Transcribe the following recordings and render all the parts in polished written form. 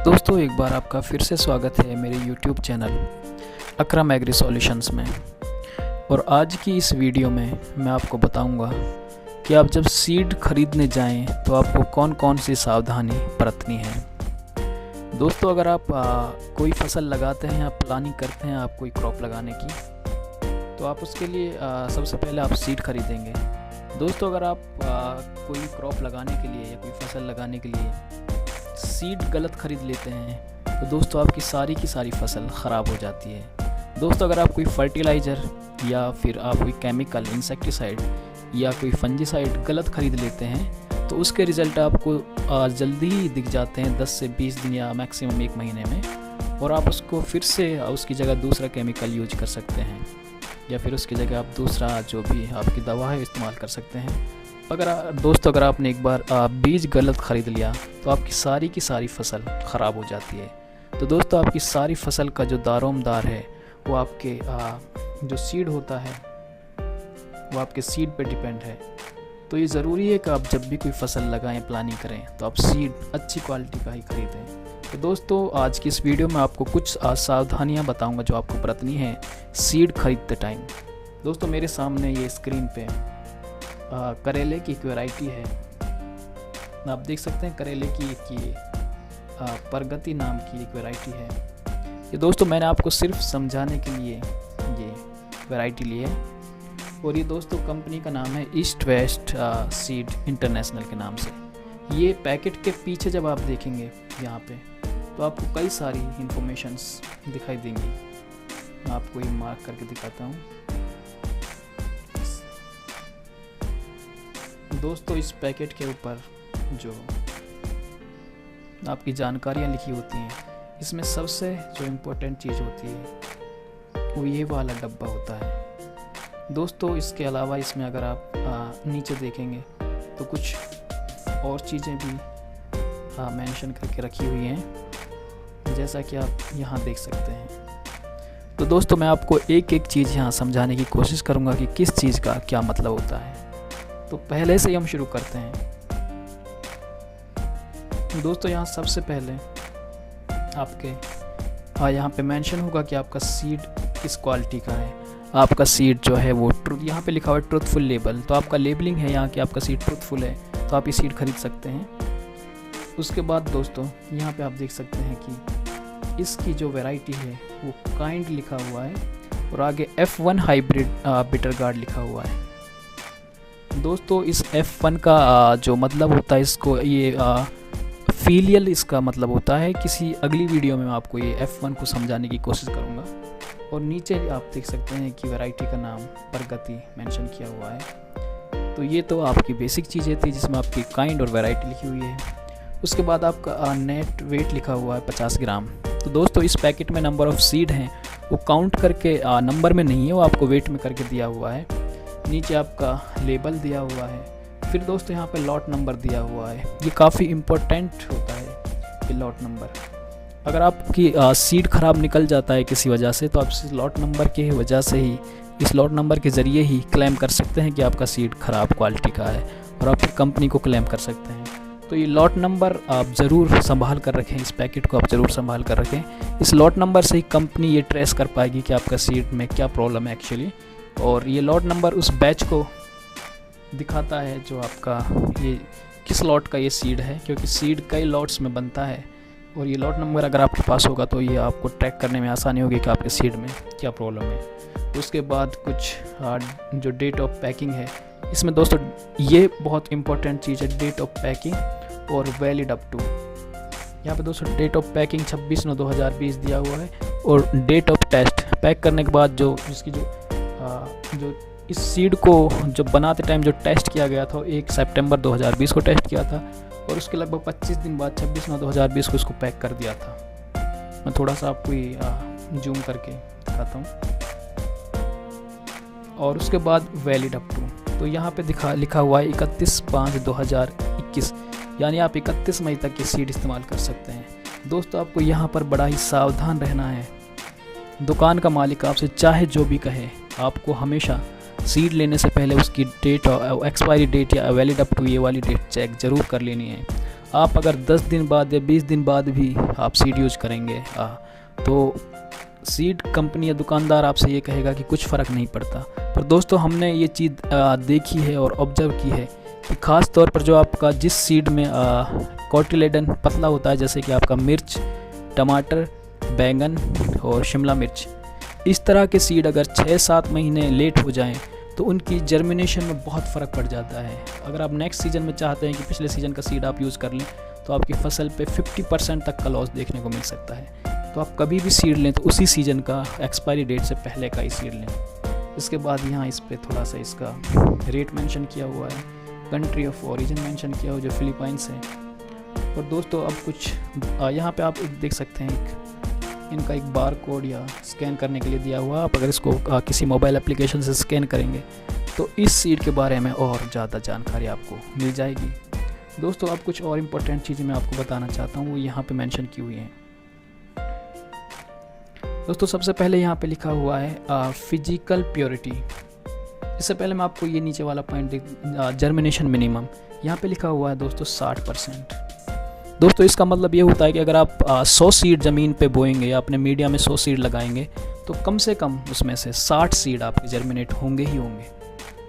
दोस्तों एक बार आपका फिर से स्वागत है मेरे YouTube चैनल अकरम एग्री सॉल्यूशंस में। और आज की इस वीडियो में मैं आपको बताऊंगा कि आप जब सीड खरीदने जाएं तो आपको कौन कौन सी सावधानी बरतनी है। दोस्तों अगर आप कोई फसल लगाते हैं या प्लानिंग करते हैं आप कोई क्रॉप लगाने की, तो आप उसके लिए सबसे पहले आप सीड खरीदेंगे। दोस्तों अगर आप कोई क्रॉप लगाने के लिए या कोई फसल लगाने के लिए सीड गलत ख़रीद लेते हैं तो दोस्तों आपकी सारी की सारी फसल ख़राब हो जाती है। दोस्तों अगर आप कोई फर्टिलाइज़र या फिर आप कोई केमिकल इंसेक्टिसाइड या कोई फंजीसाइड गलत ख़रीद लेते हैं तो उसके रिज़ल्ट आपको जल्दी ही दिख जाते हैं 10 से 20 दिन या मैक्सिमम 1 महीने में, और आप उसको फिर से उसकी जगह दूसरा केमिकल यूज कर सकते हैं या फिर उसकी जगह आप दूसरा जो भी आपकी दवा है इस्तेमाल कर सकते हैं। अगर आपने एक बार बीज गलत ख़रीद लिया तो आपकी सारी की सारी फसल ख़राब हो जाती है। तो दोस्तों आपकी सारी फसल का जो दारोमदार है वो आपके जो सीड होता है वो आपके सीड पे डिपेंड है। तो ये ज़रूरी है कि आप जब भी कोई फसल लगाएं प्लानिंग करें तो आप सीड अच्छी क्वालिटी का ही ख़रीदें। तो दोस्तों आज की इस वीडियो में आपको कुछ सावधानियां बताऊंगा जो आपको बरतनी है सीड खरीदते टाइम। दोस्तों मेरे सामने ये स्क्रीन पे करेले की एक वैरायटी है, आप देख सकते हैं करेले की प्रगति नाम की एक वैरायटी है। ये दोस्तों मैंने आपको सिर्फ समझाने के लिए ये वैरायटी ली है, और ये दोस्तों कंपनी का नाम है ईस्ट वेस्ट सीड इंटरनेशनल के नाम से। ये पैकेट के पीछे जब आप देखेंगे यहाँ पे तो आपको कई सारी इंफॉर्मेशंस दिखाई देंगी। मैं आपको ये मार्क करके दिखाता हूँ। दोस्तों इस पैकेट के ऊपर जो आपकी जानकारियाँ लिखी होती हैं, इसमें सबसे जो इम्पोर्टेंट चीज़ होती है वो ये वाला डब्बा होता है। दोस्तों इसके अलावा इसमें अगर आप नीचे देखेंगे तो कुछ और चीज़ें भी मेंशन करके रखी हुई हैं, जैसा कि आप यहाँ देख सकते हैं। तो दोस्तों मैं आपको एक एक चीज़ यहाँ समझाने की कोशिश करूँगा कि किस चीज़ का क्या मतलब होता है। तो पहले से ही हम शुरू करते हैं। दोस्तों यहाँ सबसे पहले आपके यहाँ पे मेंशन होगा कि आपका सीड किस क्वालिटी का है। आपका सीड जो है वो यहाँ पे लिखा हुआ है ट्रूथफुल लेबल, तो आपका लेबलिंग है यहाँ कि आपका सीड ट्रूथफुल है तो आप ये सीड खरीद सकते हैं। उसके बाद दोस्तों यहाँ पे आप देख सकते हैं कि इसकी जो वैरायटी है वो काइंड लिखा हुआ है और आगे F1 हाइब्रिड बिटर गार्ड लिखा हुआ है। दोस्तों इस F1 का जो मतलब होता है, इसको ये फीलियल इसका मतलब होता है। किसी अगली वीडियो में मैं आपको ये F1 को समझाने की कोशिश करूँगा। और नीचे आप देख सकते हैं कि वैरायटी का नाम प्रगति मेंशन किया हुआ है। तो ये तो आपकी बेसिक चीज़ें थी जिसमें आपकी काइंड और वैरायटी लिखी हुई है। उसके बाद आपका नेट वेट लिखा हुआ है 50 ग्राम। तो दोस्तों इस पैकेट में नंबर ऑफ़ सीड हैं वो काउंट करके नंबर में नहीं है, वो आपको वेट में करके दिया हुआ है। नीचे आपका लेबल दिया हुआ है। फिर दोस्तों यहाँ पे लॉट नंबर दिया हुआ है। ये काफ़ी इम्पोर्टेंट होता है ये लॉट नंबर। अगर आपकी सीड ख़राब निकल जाता है किसी वजह से तो आप इस लॉट नंबर की वजह से ही, इस लॉट नंबर के ज़रिए ही क्लेम कर सकते हैं कि आपका सीड ख़राब क्वालिटी का है, और आप फिर कंपनी को क्लेम कर सकते हैं। तो ये लॉट नंबर आप ज़रूर संभाल कर रखें, इस पैकेट को आप ज़रूर संभाल कर रखें। इस लॉट नंबर से ही कंपनी ये ट्रेस कर पाएगी कि आपका सीड में क्या प्रॉब्लम है एक्चुअली। और ये लॉट नंबर उस बैच को दिखाता है जो आपका ये किस लॉट का ये सीड है, क्योंकि सीड कई लॉट्स में बनता है। और ये लॉट नंबर अगर आपके पास होगा तो ये आपको ट्रैक करने में आसानी होगी कि आपके सीड में क्या प्रॉब्लम है। उसके बाद कुछ जो डेट ऑफ पैकिंग है, इसमें दोस्तों ये बहुत इंपॉर्टेंट चीज़ है, डेट ऑफ पैकिंग और वैलिड अप टू। यहाँ पे दोस्तों डेट ऑफ पैकिंग 26/9/2020 दिया हुआ है, और डेट ऑफ टेस्ट पैक करने के बाद जो इसकी जो इस सीड को जो बनाते टाइम जो टेस्ट किया गया था 1 सितंबर 2020 को टेस्ट किया था, और उसके लगभग 25 दिन बाद 26/9/2020 को इसको पैक कर दिया था। मैं थोड़ा सा आपको ये जूम करके दिखाता हूँ। और उसके बाद वैलिड अप टू, तो यहाँ पे लिखा हुआ है 31/5/2021, यानी आप 31 मई तक ये सीड इस्तेमाल कर सकते हैं। दोस्तों आपको यहाँ पर बड़ा ही सावधान रहना है। दुकान का मालिक आपसे चाहे जो भी कहे, आपको हमेशा सीड लेने से पहले उसकी डेट और एक्सपायरी डेट या वैलिड अप टू ये वाली डेट चेक ज़रूर कर लेनी है। आप अगर 10 दिन बाद या 20 दिन बाद भी आप सीड यूज करेंगे तो सीड कंपनी या दुकानदार आपसे ये कहेगा कि कुछ फ़र्क नहीं पड़ता। पर दोस्तों हमने ये चीज़ देखी है और ऑब्जर्व की है कि ख़ास तौर पर जो आपका जिस सीड में कोटिलेडन पतला होता है, जैसे कि आपका मिर्च, टमाटर, बैंगन और शिमला मिर्च, इस तरह के सीड अगर 6-7 महीने लेट हो जाएं तो उनकी जर्मिनेशन में बहुत फ़र्क पड़ जाता है। अगर आप नेक्स्ट सीज़न में चाहते हैं कि पिछले सीज़न का सीड आप यूज़ कर लें तो आपकी फसल पे 50% तक का लॉस देखने को मिल सकता है। तो आप कभी भी सीड लें तो उसी सीज़न का एक्सपायरी डेट से पहले का ही सीड लें। इसके बाद यहाँ इस पर थोड़ा सा इसका रेट मेंशन किया हुआ है, कंट्री ऑफ ओरिजिन मेंशन किया हुआ जो फिलीपाइंस है। और दोस्तों अब कुछ यहाँ पे आप एक देख सकते हैं इनका एक बार कोड या स्कैन करने के लिए दिया हुआ। आप अगर इसको किसी मोबाइल एप्लीकेशन से स्कैन करेंगे तो इस सीड के बारे में और ज़्यादा जानकारी आपको मिल जाएगी। दोस्तों अब कुछ और इम्पोर्टेंट चीज़ें मैं आपको बताना चाहता हूँ, वो यहाँ पे मेंशन की हुई हैं। दोस्तों सबसे पहले यहाँ पे लिखा हुआ है फिजिकल प्योरिटी। इससे पहले मैं आपको ये नीचे वाला पॉइंट जर्मिनेशन मिनिमम, यहाँ पे लिखा हुआ है दोस्तों 60%। दोस्तों इसका मतलब ये होता है कि अगर आप 100 सीड ज़मीन पे बोएंगे या अपने मीडिया में 100 सीड लगाएंगे तो कम से कम उसमें से 60 सीड आपके जर्मिनेट होंगे ही होंगे।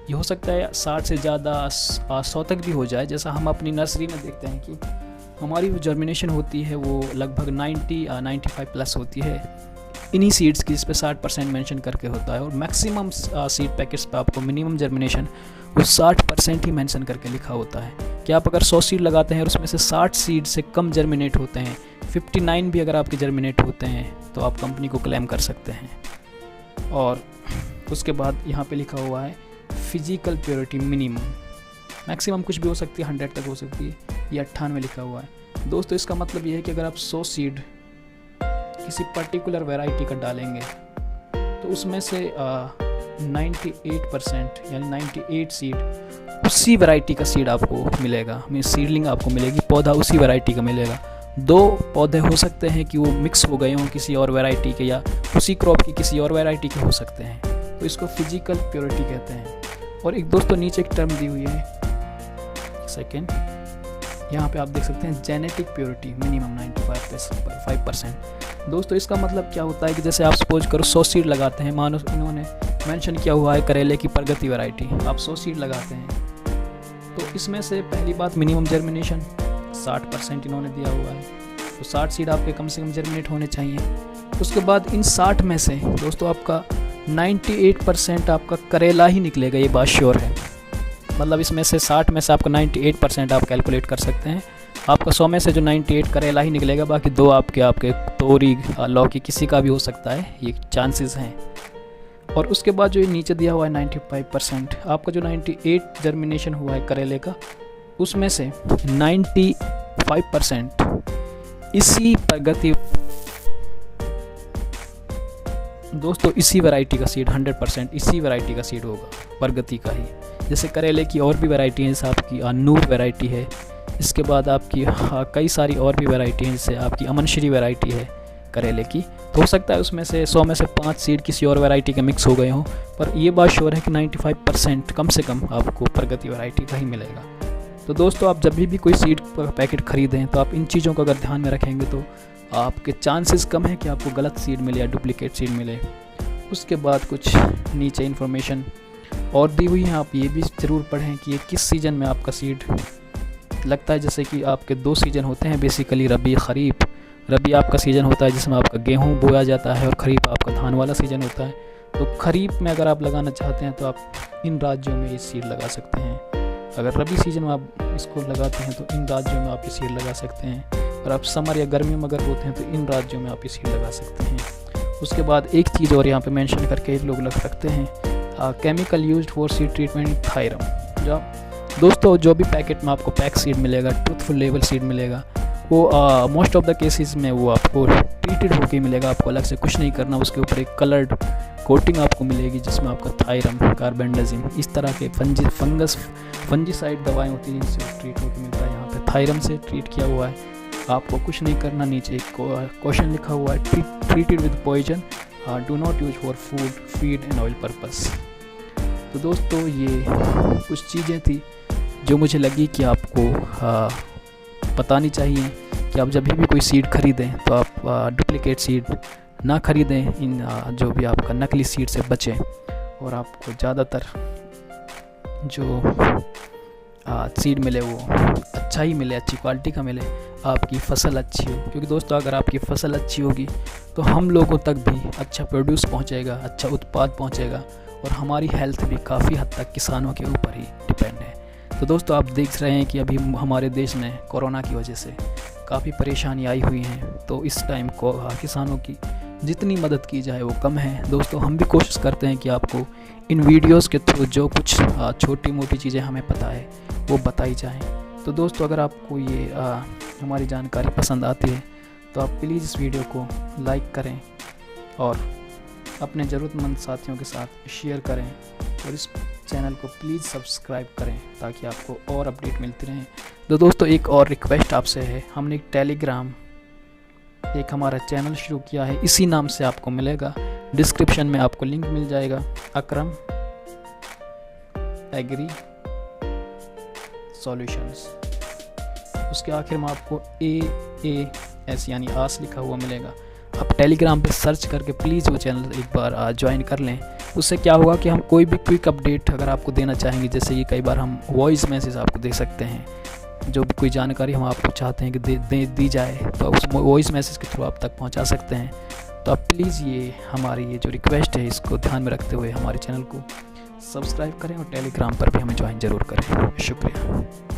ये हो सकता है 60 से ज़्यादा 100 तक भी हो जाए। जैसा हम अपनी नर्सरी में देखते हैं कि हमारी जो जर्मिनेशन होती है वो लगभग 95 प्लस होती है इन्हीं सीड्स की, जिस पे 60% मेंशन करके होता है। और मैक्सिमम सीड पैकेट्स पे आपको मिनिमम जर्मिनेशन वो 60% ही मेंशन करके लिखा होता है कि आप अगर 100 सीड लगाते हैं और उसमें से 60 सीड से कम जर्मिनेट होते हैं, 59 भी अगर आपके जर्मिनेट होते हैं तो आप कंपनी को क्लेम कर सकते हैं। और उसके बाद यहाँ पे लिखा हुआ है फिजिकल प्योरिटी मिनिमम, मैक्सिमम कुछ भी हो सकती है, 100 तक हो सकती है, ये 98 लिखा हुआ है। दोस्तों इसका मतलब ये है कि अगर आप 100 सीड किसी पर्टिकुलर वैरायटी का डालेंगे तो उसमें से 98% यानी 98 सीड उसी वैरायटी का सीड आपको मिलेगा, सीडलिंग आपको मिलेगी, पौधा उसी वैरायटी का मिलेगा। 2 पौधे हो सकते हैं कि वो मिक्स हो गए हों किसी और वैरायटी के या उसी क्रॉप की किसी और वैरायटी के हो सकते हैं, तो इसको फिजिकल प्योरिटी कहते हैं। और एक दोस्तों नीचे एक टर्म दी हुई है, सेकेंड, यहाँ पे आप देख सकते हैं जेनेटिक प्योरिटी मिनिमम 95%। दोस्तों इसका मतलब क्या होता है कि जैसे आप सपोज करो 100 सीड लगाते हैं, मानो इन्होंने मेंशन किया हुआ है करेले की प्रगति वैरायटी, आप 100 सीड लगाते हैं तो इसमें से पहली बात मिनिमम जर्मिनेशन 60% इन्होंने दिया हुआ है, तो 60 सीड आपके कम से कम जर्मिनेट होने चाहिए। उसके बाद इन 60 में से दोस्तों आपका 98% आपका करेला ही निकलेगा, ये बात श्योर है। मतलब इसमें से 60 में से आपका 98% आप कैलकुलेट कर सकते हैं, आपका 100 में से जो 98 करेला ही निकलेगा, बाकी 2 आपके तोरी लौकी किसी का भी हो सकता है, ये चांसेस हैं। और उसके बाद जो ये नीचे दिया हुआ है 95%, आपका जो 98 जर्मिनेशन हुआ है करेले का, उसमें से 95% इसी प्रगति दोस्तों इसी वैरायटी का सीड 100% इसी वैरायटी का सीड होगा, प्रगति का ही। जैसे करेले की और भी वैरायटी है, जैसे आपकी नूर वैरायटी है, इसके बाद आपकी कई सारी और भी वैरायटी हैं, जैसे आपकी अमनश्री वैरायटी है करेले की, तो हो सकता है उसमें से 100 में से 5 सीड किसी और वैरायटी के मिक्स हो गए हों, पर ये बात श्योर है कि 95% कम से कम आपको प्रगति वैरायटी का ही मिलेगा। तो दोस्तों आप जब भी कोई सीड पैकेट ख़रीदें तो आप इन चीज़ों को अगर ध्यान में रखेंगे तो आपके चांसेस कम है कि आपको गलत सीड मिले या डुप्लीकेट सीड मिले। उसके बाद कुछ नीचे इन्फॉर्मेशन और दी हुई है, आप ये भी ज़रूर पढ़ें कि ये किस सीज़न में आपका सीड लगता है। जैसे कि आपके 2 सीज़न होते हैं बेसिकली, रबी खरीफ। रबी आपका सीज़न होता है जिसमें आपका गेहूं बोया जाता है और खरीफ आपका धान वाला सीज़न होता है। तो खरीफ में अगर आप लगाना चाहते हैं तो आप इन राज्यों में ये सीड लगा सकते हैं। अगर रबी सीज़न में आप इसको लगाते हैं तो इन राज्यों में आप ये सीड लगा सकते हैं, और आप समर या गर्मियों में अगर होते हैं तो इन राज्यों में आप ये सीड लगा सकते हैं। उसके बाद एक चीज़ और यहाँ पे मेंशन करके लोग लग सकते हैं, chemical used for seed treatment thiram. जो दोस्तों जो भी पैकेट में आपको पैक सीड मिलेगा, ट्रूथफुल लेबल सीड मिलेगा, वो मोस्ट ऑफ द केसेस में वो आपको ट्रीटेड होकर मिलेगा, आपको अलग से कुछ नहीं करना। उसके ऊपर एक कलर्ड कोटिंग आपको मिलेगी जिसमें आपका थायरम, कार्बेंडाजिम, इस तरह के फंजीसाइड दवाएं होती हैं जिनसे ट्रीट होकर मिलता है। यहाँ पे थायरम से ट्रीट किया हुआ है, आपको कुछ नहीं करना। नीचे एक क्वेश्चन लिखा हुआ है, treated with poison, do not use for food, feed and oil purpose. तो दोस्तों ये कुछ चीज़ें थी जो मुझे लगी कि आपको बतानी चाहिए कि आप जब भी कोई सीड खरीदें तो आप डुप्लीकेट सीड ना खरीदें, इन जो भी आपका नकली सीड से बचें और आपको ज़्यादातर जो सीड मिले वो अच्छा ही मिले, अच्छी क्वालिटी का मिले, आपकी फ़सल अच्छी हो। क्योंकि दोस्तों अगर आपकी फ़सल अच्छी होगी तो हम लोगों तक भी अच्छा प्रोड्यूस पहुंचेगा, अच्छा उत्पाद पहुंचेगा और हमारी हेल्थ भी काफ़ी हद तक किसानों के ऊपर ही डिपेंड है। तो दोस्तों आप देख रहे हैं कि अभी हमारे देश में कोरोना की वजह से काफ़ी परेशानी आई हुई हैं, तो इस टाइम को किसानों की जितनी मदद की जाए वो कम है। दोस्तों हम भी कोशिश करते हैं कि आपको इन वीडियोस के थ्रू जो कुछ छोटी मोटी चीज़ें हमें पता है वो बताई जाएं। तो दोस्तों अगर आपको ये हमारी जानकारी पसंद आती है तो आप प्लीज़ इस वीडियो को लाइक करें और अपने ज़रूरतमंद साथियों के साथ शेयर करें और इस चैनल को प्लीज़ सब्सक्राइब करें ताकि आपको और अपडेट मिलती रहें। तो दोस्तों एक और रिक्वेस्ट आपसे है, हमने एक टेलीग्राम एक हमारा चैनल शुरू किया है, इसी नाम से आपको मिलेगा, डिस्क्रिप्शन में आपको लिंक मिल जाएगा, अकरम एग्री सॉल्यूशंस। उसके आखिर में आपको AAS यानी आस लिखा हुआ मिलेगा। आप टेलीग्राम पे सर्च करके प्लीज़ वो चैनल एक बार ज्वाइन कर लें। उससे क्या होगा कि हम कोई भी क्विक अपडेट अगर आपको देना चाहेंगे, जैसे कि कई बार हम वॉइस मैसेज आपको दे सकते हैं, जो भी कोई जानकारी हम आपको चाहते हैं कि दी जाए तो उस वॉइस मैसेज के थ्रू आप तक पहुंचा सकते हैं। तो आप प्लीज़ ये हमारी ये जो रिक्वेस्ट है इसको ध्यान में रखते हुए हमारे चैनल को सब्सक्राइब करें और टेलीग्राम पर भी हमें ज्वाइन ज़रूर करें। शुक्रिया।